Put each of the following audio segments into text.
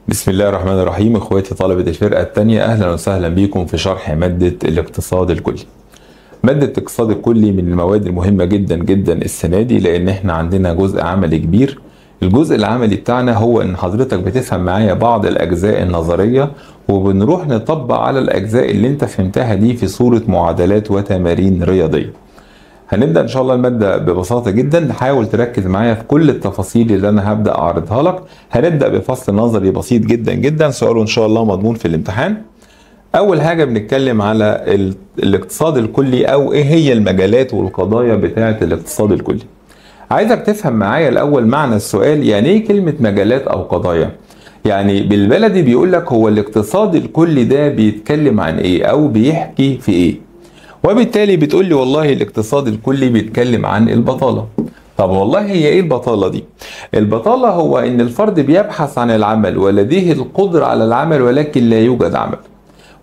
بسم الله الرحمن الرحيم. اخواتي طلبة الفرقة الثانية، اهلا وسهلا بكم في شرح مادة الاقتصاد الكلي. مادة الاقتصاد الكلي من المواد المهمة جدا جدا السنة دي، لان احنا عندنا جزء عملي كبير. الجزء العملي بتاعنا هو ان حضرتك بتفهم معايا بعض الاجزاء النظرية، وبنروح نطبق على الاجزاء اللي انت فهمتها دي في صورة معادلات وتمارين رياضية. هنبدأ إن شاء الله المادة ببساطة جدا. حاول تركز معايا في كل التفاصيل اللي أنا هبدأ أعرضها لك. هنبدأ بفصل نظري بسيط جدا جدا، سؤاله إن شاء الله مضمون في الامتحان. أول حاجة بنتكلم على الاقتصاد الكلي، أو إيه هي المجالات والقضايا بتاعة الاقتصاد الكلي. عايزك تفهم معايا الأول معنى السؤال، يعني إيه كلمة مجالات أو قضايا؟ يعني بالبلدي بيقول لك هو الاقتصاد الكلي ده بيتكلم عن إيه أو بيحكي في إيه؟ وبالتالي بتقول لي والله الاقتصاد الكلي بيتكلم عن البطالة. طب والله هي ايه البطالة دي؟ البطالة هو ان الفرد بيبحث عن العمل ولديه القدرة على العمل ولكن لا يوجد عمل.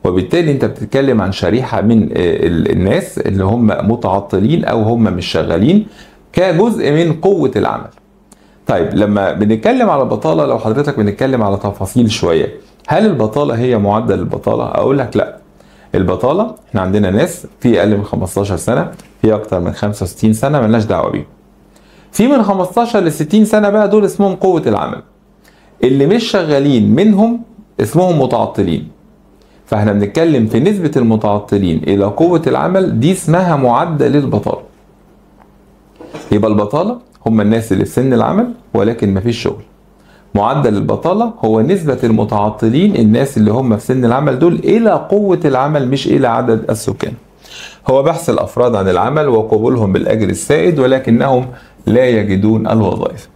وبالتالي انت بتتكلم عن شريحة من الناس اللي هم متعطلين او هم مش شغالين كجزء من قوة العمل. طيب لما بنتكلم على البطالة، لو حضرتك بنتكلم على تفاصيل شوية، هل البطالة هي معدل البطالة؟ اقول لك لا. البطالة احنا عندنا ناس في اقل من 15 سنة، في اكتر من 65 سنة ملناش دعوة بيهم. في من 15 ل 60 سنة بقى دول اسمهم قوة العمل. اللي مش شغالين منهم اسمهم متعطلين. فاحنا بنتكلم في نسبة المتعطلين الى قوة العمل، دي اسمها معدل البطالة. يبقى البطالة هم الناس اللي في سن العمل ولكن مفيش شغل. معدل البطالة هو نسبة المتعطلين، الناس اللي هم في سن العمل دول، إلى قوة العمل مش إلى عدد السكان. هو بحث الأفراد عن العمل وقبولهم بالأجر السائد ولكنهم لا يجدون الوظائف.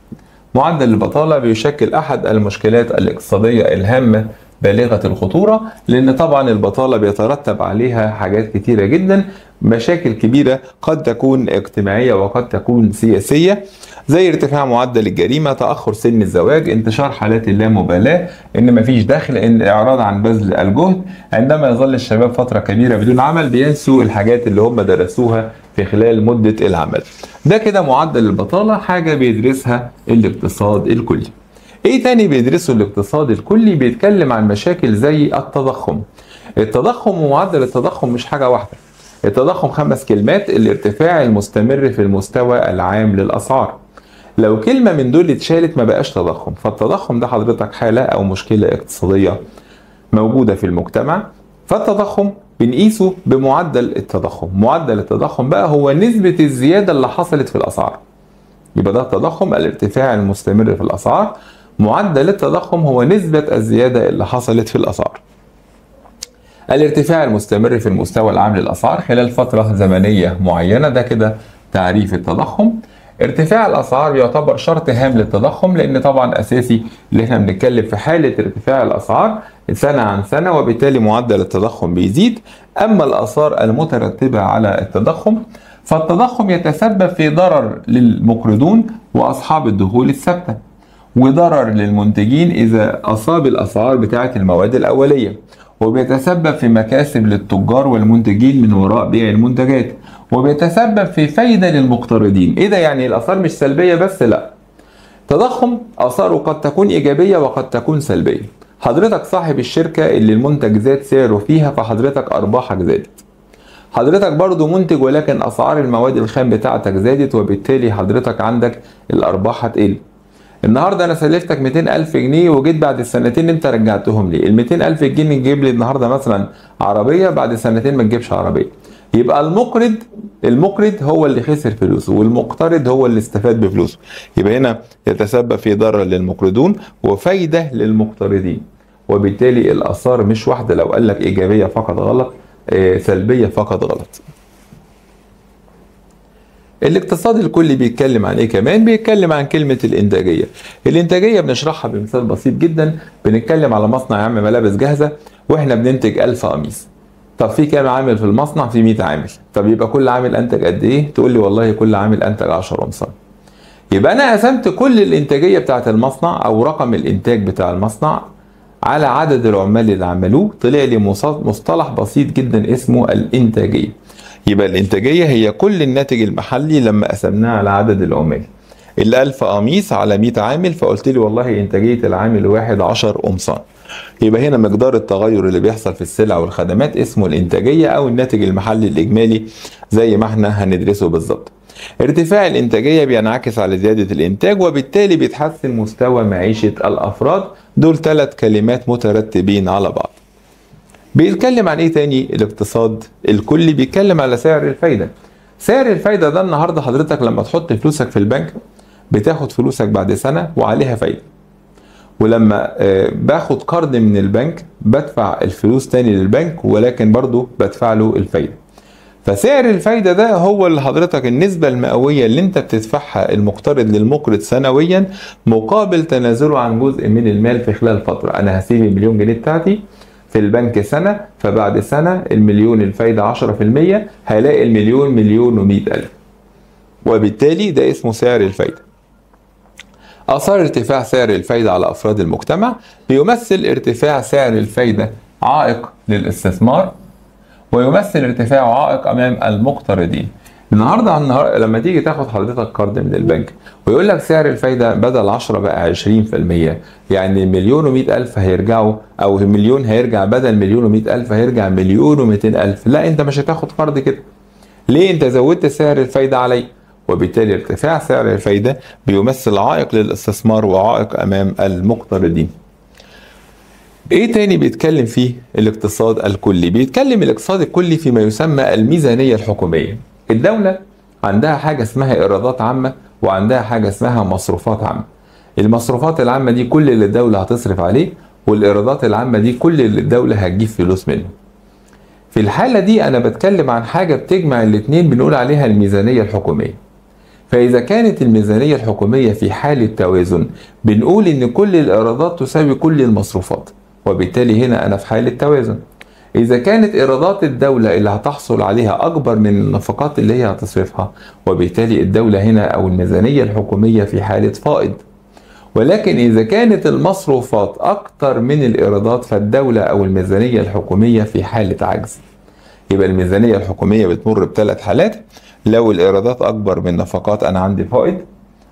معدل البطالة بيشكل أحد المشكلات الاقتصادية الهامة بالغة الخطورة، لأن طبعا البطالة بيترتب عليها حاجات كتيرة جدا، مشاكل كبيرة قد تكون اجتماعية وقد تكون سياسية، زي ارتفاع معدل الجريمة، تأخر سن الزواج، انتشار حالات اللامبالاة، ان مفيش دخل، ان الاعراض عن بذل الجهد. عندما يظل الشباب فترة كبيرة بدون عمل بينسوا الحاجات اللي هم درسوها في خلال مدة العمل. ده كده معدل البطالة، حاجة بيدرسها الاقتصاد الكلي. ايه تاني بيدرسه الاقتصاد الكلي؟ بيتكلم عن مشاكل زي التضخم. التضخم ومعدل التضخم مش حاجة واحدة. التضخم 5 كلمات: الارتفاع المستمر في المستوى العام للأسعار. لو كلمة من دول اتشالت ما بقاش تضخم. فالتضخم ده حضرتك حالة أو مشكلة اقتصادية موجودة في المجتمع. فالتضخم بنقيسه بمعدل التضخم. معدل التضخم بقى هو نسبة الزيادة اللي حصلت في الأسعار. يبقى ده التضخم، الارتفاع المستمر في الأسعار. معدل التضخم هو نسبة الزيادة اللي حصلت في الأسعار. الارتفاع المستمر في المستوى العام للأسعار خلال فترة زمنية معينة، ده كده تعريف التضخم. ارتفاع الأسعار يعتبر شرط هام للتضخم، لأن طبعا أساسي اللي احنا بنتكلم في حالة ارتفاع الأسعار سنة عن سنة، وبالتالي معدل التضخم بيزيد. أما الآثار المترتبة على التضخم، فالتضخم يتسبب في ضرر للمقرضون وأصحاب الدخول الثابتة، وضرر للمنتجين إذا أصاب الأسعار بتاعة المواد الأولية، وبيتسبب في مكاسب للتجار والمنتجين من وراء بيع المنتجات، وبيتسبب في فايدة للمقترضين. إيه ده؟ يعني الآثار مش سلبية بس؟ لا، تضخم آثاره قد تكون إيجابية وقد تكون سلبية. حضرتك صاحب الشركة اللي المنتج زاد سعره فيها، فحضرتك أرباحك زادت. حضرتك برضو منتج ولكن أسعار المواد الخام بتاعتك زادت، وبالتالي حضرتك عندك الأرباح هتقل. النهارده انا سلفتك 200,000 جنيه وجيت بعد السنتين انت رجعتهم لي. ال 200,000 جنيه تجيب لي النهارده مثلا عربيه، بعد سنتين ما تجيبش عربيه. يبقى المقرض هو اللي خسر فلوسه، والمقترض هو اللي استفاد بفلوسه. يبقى هنا يتسبب في ضرر للمقرضون وفايده للمقترضين، وبالتالي الاثار مش واحده. لو قال لك ايجابيه فقط غلط، سلبيه فقط غلط. الاقتصاد الكلي بيتكلم عن ايه كمان؟ بيتكلم عن كلمة الانتاجية. الانتاجية بنشرحها بمثال بسيط جدا. بنتكلم على مصنع يعمل ملابس جاهزة واحنا بننتج 1000 قميص. طب في كام عامل في المصنع؟ في 100 عامل. طب يبقى كل عامل انتج قد ايه؟ تقول لي والله كل عامل انتج 10 قمصان. يبقى انا قسمت كل الانتاجية بتاعت المصنع او رقم الانتاج بتاع المصنع على عدد العمال اللي عملوه، طلع لي مصطلح بسيط جدا اسمه الانتاجية. يبقى الانتاجية هي كل الناتج المحلي لما قسمناه على عدد العمال. ال1000 قميص على 100 عامل، فقلت لي والله إنتاجية العامل الواحد 10 قمصان. يبقى هنا مقدار التغير اللي بيحصل في السلع والخدمات اسمه الإنتاجية أو الناتج المحلي الإجمالي زي ما احنا هندرسه بالظبط. ارتفاع الإنتاجية بينعكس على زيادة الإنتاج وبالتالي بيتحسن مستوى معيشة الأفراد. دول 3 كلمات مترتبين على بعض. بيتكلم عن ايه تاني الاقتصاد الكلي؟ بيتكلم على سعر الفايدة. سعر الفايدة ده النهاردة حضرتك لما تحط فلوسك في البنك بتاخد فلوسك بعد سنة وعليها فايدة، ولما باخد قرض من البنك بدفع الفلوس تاني للبنك ولكن برضو بدفع له الفايدة. فسعر الفايدة ده هو اللي حضرتك النسبة المئوية اللي انت بتدفعها المقترض للمقرض سنويا مقابل تنازله عن جزء من المال في خلال فترة. انا هسيب المليون جنيه بتاعتي في البنك سنة، فبعد سنة المليون الفايدة 10%، هلاقي المليون مليون و100 ألف، وبالتالي ده اسمه سعر الفايدة. آثار ارتفاع سعر الفايدة على أفراد المجتمع: بيمثل ارتفاع سعر الفايدة عائق للاستثمار، ويمثل ارتفاع عائق أمام المقترضين. النهارده لما تيجي تاخد حضرتك قرض من البنك ويقول لك سعر الفايدة بدل 10 بقى 20%، يعني مليون و100 ألف هيرجعوا، أو المليون هيرجع بدل مليون و100 ألف هيرجع مليون و200 ألف. لا، أنت مش هتاخد قرض كده. ليه؟ أنت زودت سعر الفايدة علي، وبالتالي ارتفاع سعر الفايدة بيمثل عائق للاستثمار وعائق أمام المقترضين. ايه تاني بيتكلم فيه الاقتصاد الكلي؟ بيتكلم الاقتصاد الكلي فيما يسمى الميزانية الحكومية. الدولة عندها حاجة اسمها ايرادات عامة وعندها حاجة اسمها مصروفات عامة. المصروفات العامة دي كل اللي الدولة هتصرف عليه، والايرادات العامة دي كل اللي الدولة هتجيب فلوس منه. في الحالة دي انا بتكلم عن حاجة بتجمع الاتنين بنقول عليها الميزانية الحكومية. فإذا كانت الميزانية الحكومية في حالة توازن بنقول إن كل الإيرادات تساوي كل المصروفات، وبالتالي هنا أنا في حالة توازن. إذا كانت إيرادات الدولة اللي هتحصل عليها أكبر من النفقات اللي هي هتصرفها، وبالتالي الدولة هنا أو الميزانية الحكومية في حالة فائض. ولكن إذا كانت المصروفات أكتر من الإيرادات فالدولة أو الميزانية الحكومية في حالة عجز. يبقى الميزانية الحكومية بتمر بثلاث حالات: لو الإيرادات أكبر من النفقات أنا عندي فائض،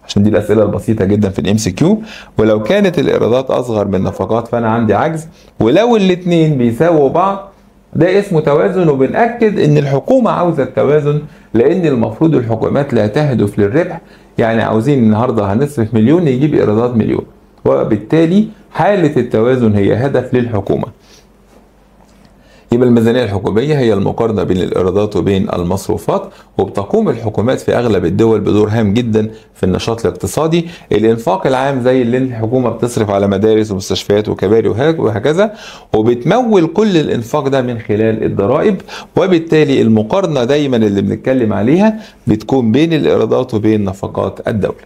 عشان دي الأسئلة البسيطة جدا في الام سي كيو، ولو كانت الإيرادات أصغر من النفقات فأنا عندي عجز، ولو الاتنين بيساووا بعض ده اسمه توازن. وبنأكد إن الحكومة عاوزة التوازن لأن المفروض الحكومات لا تهدف للربح، يعني عاوزين النهارده هنصرف مليون يجيب إيرادات مليون، وبالتالي حالة التوازن هي هدف للحكومة. يبقى الميزانية الحكومية هي المقارنة بين الإيرادات وبين المصروفات، وبتقوم الحكومات في أغلب الدول بدور هام جدا في النشاط الاقتصادي. الإنفاق العام زي اللي الحكومة بتصرف على مدارس ومستشفيات وكباري وهكذا، وبتمول كل الإنفاق ده من خلال الضرائب، وبالتالي المقارنة دايما اللي بنتكلم عليها بتكون بين الإيرادات وبين نفقات الدولة.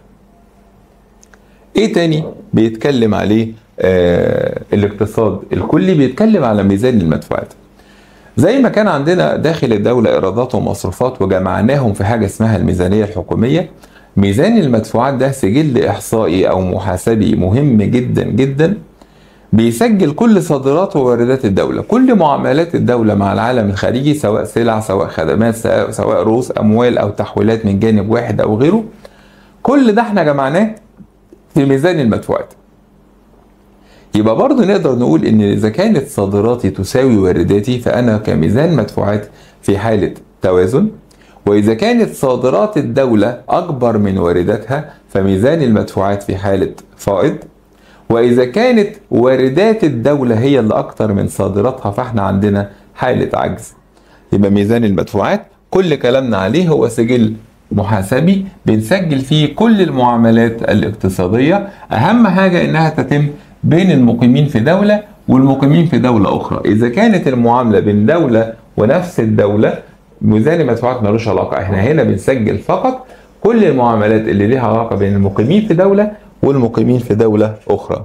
إيه تاني بيتكلم عليه الاقتصاد الكلي؟ بيتكلم على ميزان المدفوعات. زي ما كان عندنا داخل الدولة إيرادات ومصروفات وجمعناهم في حاجة اسمها الميزانية الحكومية، ميزان المدفوعات ده سجل إحصائي أو محاسبي مهم جدا جدا، بيسجل كل صادرات وواردات الدولة، كل معاملات الدولة مع العالم الخارجي، سواء سلع سواء خدمات سواء رؤوس أموال أو تحويلات من جانب واحد أو غيره. كل ده احنا جمعناه في ميزان المدفوعات. يبقى برضه نقدر نقول ان اذا كانت صادراتي تساوي وارداتي فانا كميزان مدفوعات في حالة توازن، واذا كانت صادرات الدولة اكبر من وارداتها فميزان المدفوعات في حالة فائض، واذا كانت واردات الدولة هي اللي اكتر من صادراتها فاحنا عندنا حالة عجز. يبقى ميزان المدفوعات كل كلامنا عليه هو سجل محاسبي بنسجل فيه كل المعاملات الاقتصادية، اهم حاجة انها تتم بين المقيمين في دولة والمقيمين في دولة أخرى. إذا كانت المعاملة بين دولة ونفس الدولة ميزان المدفوعات ملوش علاقة، احنا هنا بنسجل فقط كل المعاملات اللي ليها علاقة بين المقيمين في دولة والمقيمين في دولة أخرى.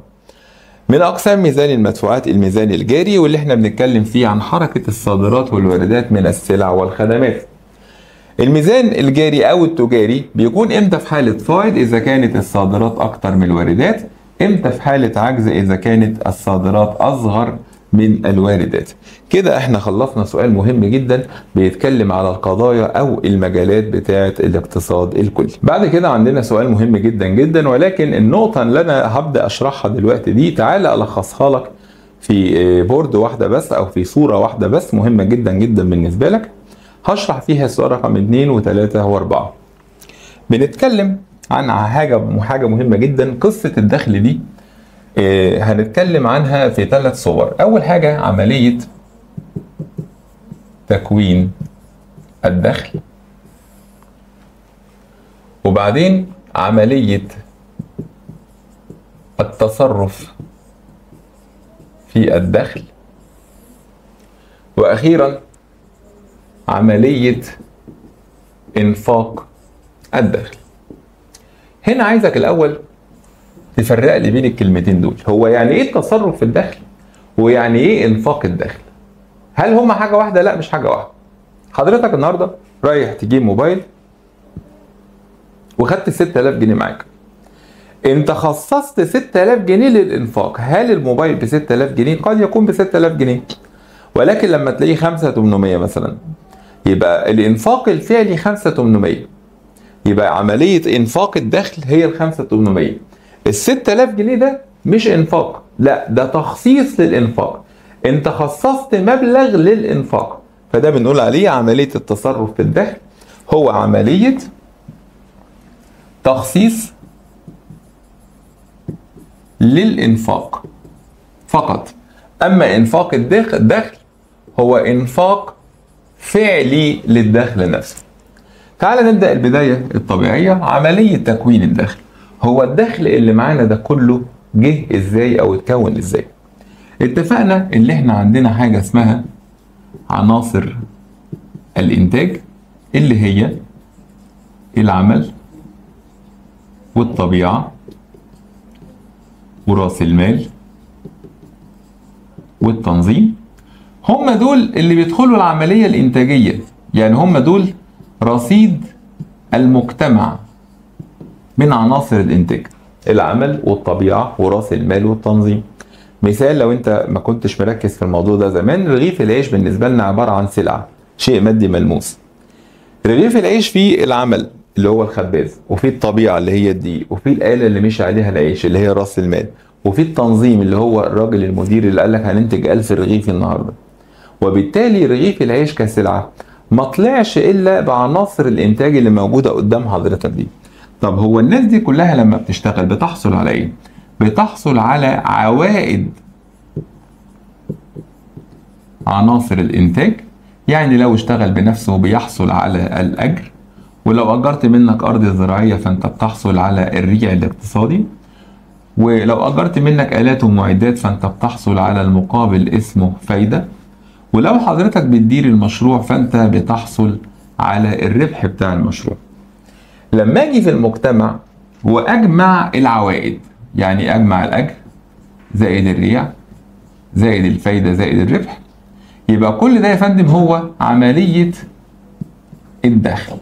من أقسام ميزان المدفوعات الميزان الجاري، واللي احنا بنتكلم فيه عن حركة الصادرات والواردات من السلع والخدمات. الميزان الجاري أو التجاري بيكون إمتى في حالة فائض؟ إذا كانت الصادرات أكتر من الواردات. امتى في حالة عجز؟ إذا كانت الصادرات أصغر من الواردات. كده احنا خلصنا سؤال مهم جدا بيتكلم على القضايا او المجالات بتاعه الاقتصاد الكلي. بعد كده عندنا سؤال مهم جدا جدا، ولكن النقطه اللي انا هبدا اشرحها دلوقتي دي تعالى الخصها لك في بورد واحده بس او في صوره واحده بس مهمه جدا جدا بالنسبه لك. هشرح فيها السؤال رقم 2 و3 و4. بنتكلم عن حاجه مهمه جدا. قصه الدخل دي هنتكلم عنها في 3 صور. أول حاجة عملية تكوين الدخل، وبعدين عملية التصرف في الدخل، وأخيرا عملية إنفاق الدخل. هنا عايزك الأول تفرق لي بين الكلمتين دول. هو يعني ايه التصرف في الدخل ويعني ايه انفاق الدخل؟ هل هما حاجه واحده؟ لا، مش حاجه واحده. حضرتك النهارده رايح تجيب موبايل وخدت 6000 جنيه معاك. انت خصصت 6000 جنيه للانفاق. هل الموبايل ب 6000 جنيه؟ قد يكون ب 6000 جنيه، ولكن لما تلاقيه 5800 مثلا يبقى الانفاق الفعلي 5800. يبقى عمليه انفاق الدخل هي ال 5800. ال 6000 جنيه ده مش انفاق، لا ده تخصيص للانفاق. انت خصصت مبلغ للانفاق، فده بنقول عليه عمليه التصرف في الدخل. هو عمليه تخصيص للانفاق فقط. اما انفاق الدخل هو انفاق فعلي للدخل نفسه. تعال نبدا البدايه الطبيعيه. عمليه تكوين الدخل هو الدخل اللي معانا ده كله جه ازاي او اتكون ازاي. اتفقنا اللي احنا عندنا حاجة اسمها عناصر الانتاج، اللي هي العمل والطبيعة ورأس المال والتنظيم. هم دول اللي بيدخلوا العملية الانتاجية، يعني هم دول رصيد المجتمع من عناصر الانتاج: العمل والطبيعه وراس المال والتنظيم. مثال لو انت ما كنتش مركز في الموضوع ده زمان، رغيف العيش بالنسبه لنا عباره عن سلعه، شيء مادي ملموس. رغيف العيش فيه العمل اللي هو الخباز، وفيه الطبيعه اللي هي الدقيق، وفيه الاله اللي مشي عليها العيش اللي هي راس المال، وفيه التنظيم اللي هو الراجل المدير اللي قال لك هننتج 1000 رغيف النهارده. وبالتالي رغيف العيش كسلعه ما طلعش الا بعناصر الانتاج اللي موجوده قدام حضرتك دي. طب هو الناس دي كلها لما بتشتغل بتحصل على ايه؟ بتحصل على عوائد عناصر الانتاج. يعني لو اشتغل بنفسه بيحصل على الاجر، ولو اجرت منك ارض زراعيه فانت بتحصل على الريع الاقتصادي، ولو اجرت منك الات ومعدات فانت بتحصل على المقابل اسمه فايده، ولو حضرتك بتدير المشروع فانت بتحصل على الربح بتاع المشروع. لما اجي في المجتمع واجمع العوائد، يعني اجمع الاجر زائد الريع زائد الفايده زائد الربح، يبقى كل ده يا فندم هو عمليه الدخل.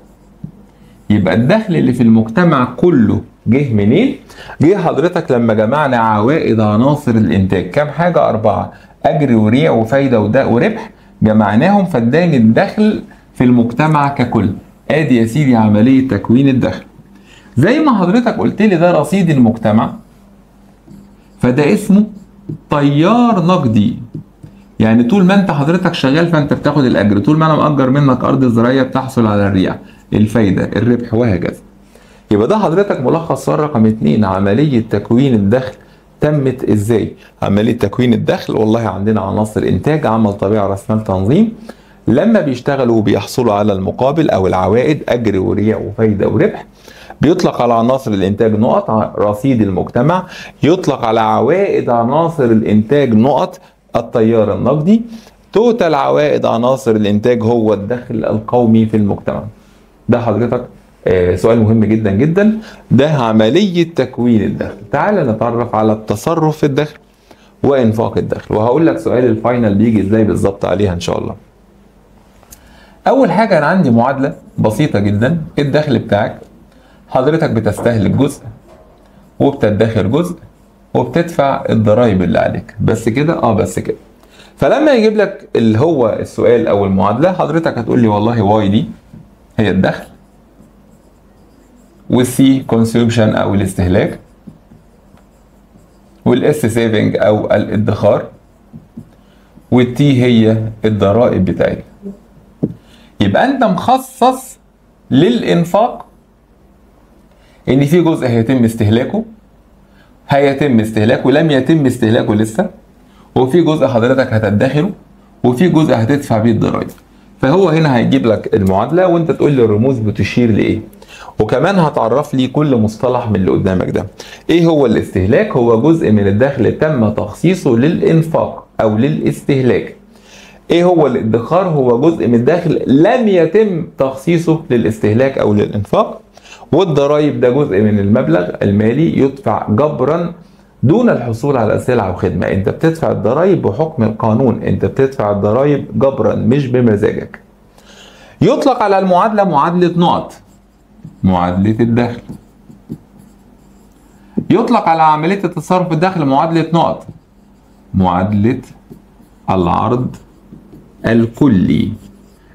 يبقى الدخل اللي في المجتمع كله جه منين؟ جه حضرتك لما جمعنا عوائد عناصر الانتاج. كام حاجه؟ 4: اجر وريع وفايده وربح. جمعناهم فاداني الدخل في المجتمع ككل. ادي يا سيدي عمليه تكوين الدخل. زي ما حضرتك قلت لي ده رصيد المجتمع، فده اسمه تيار نقدي. يعني طول ما انت حضرتك شغال فانت بتاخد الاجر، طول ما انا مأجر منك ارض زراعيه بتحصل على الريع، الفايده، الربح، وهكذا. يبقى ده حضرتك ملخص سؤال رقم 2: عمليه تكوين الدخل تمت ازاي؟ عمليه تكوين الدخل والله عندنا عناصر انتاج، عمل، طبيعه، راس مال، تنظيم. لما بيشتغلوا وبيحصلوا على المقابل او العوائد، اجر وريع وفايده وربح، بيطلق على عناصر الانتاج نقط رصيد المجتمع، يطلق على عوائد عناصر الانتاج نقط التيار النقدي. توتال عوائد عناصر الانتاج هو الدخل القومي في المجتمع. ده حضرتك سؤال مهم جدا جدا. ده عملية تكوين الدخل. تعال نتعرف على التصرف في الدخل وانفاق الدخل، وهقول لك سؤال الفاينل بيجي ازاي بالظبط عليها ان شاء الله. اول حاجة انا عندي معادلة بسيطة جدا. الدخل بتاعك حضرتك بتستهلك جزء وبتدخر جزء وبتدفع الضرايب اللي عليك، بس كده؟ بس كده. فلما يجيب لك اللي هو السؤال او المعادله، حضرتك هتقول لي والله واي دي هي الدخل، والسي كونسيومشن او الاستهلاك، والاس سيفنج او الادخار، والتي هي الضرائب بتاعتنا. يبقى انت مخصص للانفاق ان في جزء هيتم استهلاكه لم يتم استهلاكه لسه، وفي جزء حضرتك هتدخره، وفي جزء هتدفع بيه الضرائب. فهو هنا هيجيب لك المعادله وانت تقول لي الرموز بتشير لايه، وكمان هتعرف لي كل مصطلح من اللي قدامك ده. ايه هو الاستهلاك؟ هو جزء من الدخل تم تخصيصه للانفاق او للاستهلاك. ايه هو الادخار؟ هو جزء من الدخل لم يتم تخصيصه للاستهلاك او للانفاق. والضرائب ده جزء من المبلغ المالي يدفع جبرا دون الحصول على سلعة وخدمة. انت بتدفع الضرائب بحكم القانون، انت بتدفع الضرائب جبرا مش بمزاجك. يطلق على المعادلة معادلة نقط، معادلة الدخل. يطلق على عملية التصرف الدخل معادلة نقط، معادلة العرض الكلي.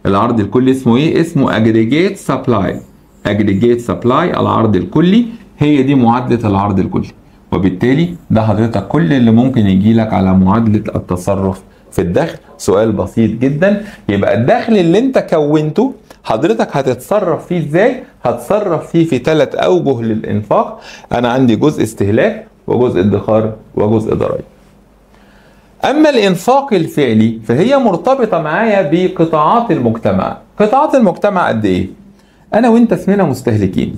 العرض الكلي اسمه ايه؟ اسمه aggregate supply. aggregate supply العرض الكلي، هي دي معادلة العرض الكلي. وبالتالي ده حضرتك كل اللي ممكن يجي لك على معادلة التصرف في الدخل. سؤال بسيط جدا. يبقى الدخل اللي انت كونته حضرتك هتتصرف فيه ازاي؟ هتصرف فيه في 3 اوجه للانفاق. انا عندي جزء استهلاك وجزء ادخار وجزء ضرائب. اما الانفاق الفعلي فهي مرتبطة معايا بقطاعات المجتمع. قطاعات المجتمع قد ايه؟ انا وانت اسمنا مستهلكين،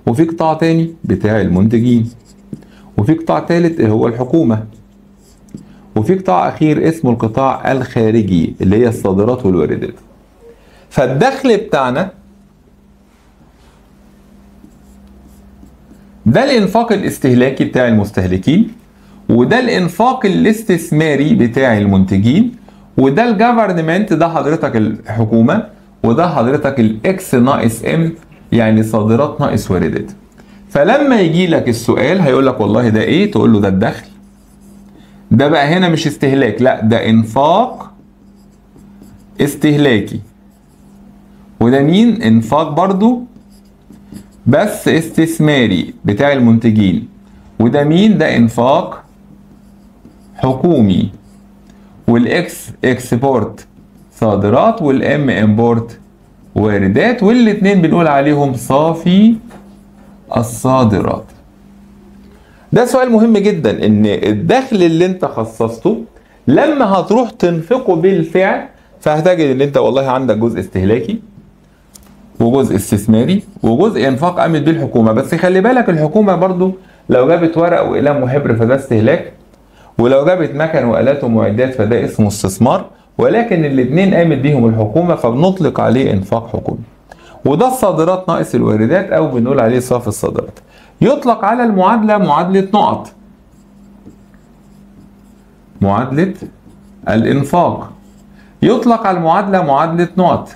وفي قطاع تاني بتاع المنتجين، وفي قطاع تالت اللي هو الحكومة، وفي قطاع اخير اسمه القطاع الخارجي اللي هي الصادرات والواردات. فالدخل بتاعنا ده الانفاق الاستهلاكي بتاع المستهلكين، وده الانفاق الاستثماري بتاع المنتجين، وده الجفرنمنت ده حضرتك الحكومة، وده حضرتك الاكس ناقص ام يعني صادرات ناقص واردات. فلما يجي لك السؤال هيقول لك والله ده ايه؟ تقول له ده الدخل. ده بقى هنا مش استهلاك، لا ده انفاق استهلاكي. وده مين؟ انفاق برضو بس استثماري بتاع المنتجين. وده مين؟ ده انفاق حكومي. والاكس اكسبورت صادرات، والام امبورت واردات، والاتنين بنقول عليهم صافي الصادرات. ده سؤال مهم جدا، ان الدخل اللي انت خصصته لما هتروح تنفقه بالفعل فهتجد ان انت والله عندك جزء استهلاكي وجزء استثماري وجزء انفاق قامت بيه الحكومه. بس خلي بالك الحكومه برضو لو جابت ورق وقلم وحبر فده استهلاك، ولو جابت مكن والات ومعدات فده اسمه استثمار، ولكن الاثنين قامت بيهم الحكومه فبنطلق عليه انفاق حكومي. وده الصادرات ناقص الواردات او بنقول عليه صافي الصادرات. يطلق على المعادله معادله نقط، معادله الانفاق. يطلق على المعادله معادله نقط،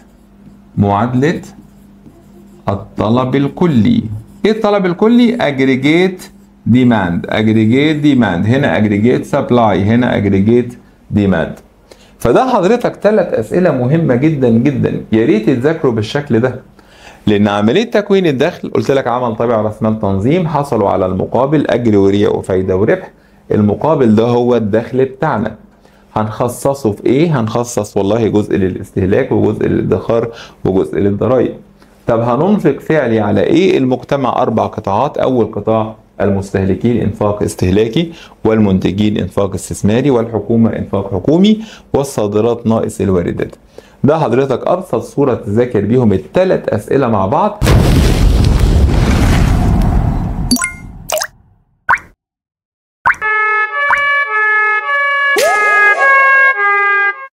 معادله الطلب الكلي. ايه الطلب الكلي؟ aggregate demand. aggregate demand هنا aggregate supply هنا aggregate demand. فده حضرتك 3 اسئله مهمه جدا جدا، يا ريت تذاكروا بالشكل ده. لان عمليه تكوين الدخل قلت لك عمل طبيعي راس مال تنظيم، حصلوا على المقابل اجر ورياء وفايده وربح. المقابل ده هو الدخل بتاعنا. هنخصصه في ايه؟ هنخصص والله جزء للاستهلاك وجزء للادخار وجزء للضرائب. طب هننفق فعلي على ايه؟ المجتمع 4 قطاعات. اول قطاع المستهلكين انفاق استهلاكي، والمنتجين انفاق استثماري، والحكومه انفاق حكومي، والصادرات ناقص الواردات. ده حضرتك ابسط صوره تذاكر بيهم ال3 اسئله مع بعض.